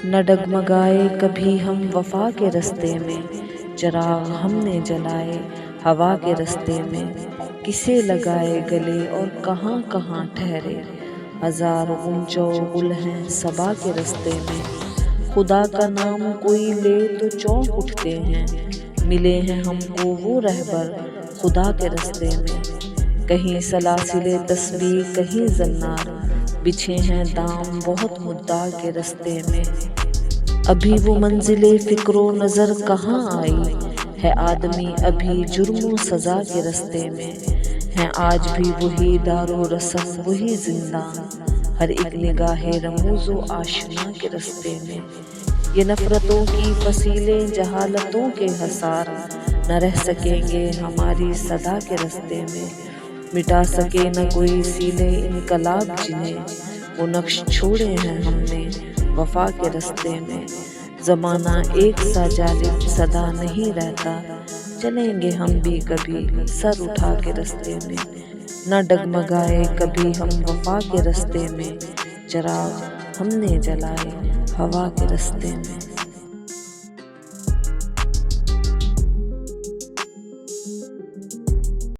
نہ ڈگمگائے کبھی ہم وفا کے رستے میں، چراغ ہم نے جلائے ہوا کے رستے میں، کسے لگائے گلے اور کہاں کہاں ٹھہرے، ہزار غنچہ و گل ہیں صبا کے رستے میں، خدا کا نام کوئی لے تو چونک اٹھتے ہیں، ملے ہیں ہم کو وہ رہبر خدا کے رستے میں، کہیں سلاسل تسبیح کہیں زنار، بچھے ہیں دام بہت مدعا کے رستے میں، ابھی وہ منزل فکر و نظر کہاں آئی، ہے آدمی ابھی جرم و سزا کے رستے میں، ہیں آج بھی وہی دار و رسم وہی زنداں، ہر ایک نگاہ رموز و آشنا کے رستے میں، یہ نفرتوں کی فصیلیں جہالتوں کے حصار، نہ رہ سکیں گے ہماری صدا کے رستے میں، مٹا سکے نہ کوئی سیلے انقلاب جنہیں، وہ نقش چھوڑے ہیں ہم نے وفا کے رستے میں، زمانہ ایک سا جالب سدا نہیں رہتا، چلیں گے ہم بھی کبھی سر اٹھا کے رستے میں، نہ ڈگمگائے کبھی ہم وفا کے رستے میں، چراغ ہم نے جلائے ہوا کے رستے میں۔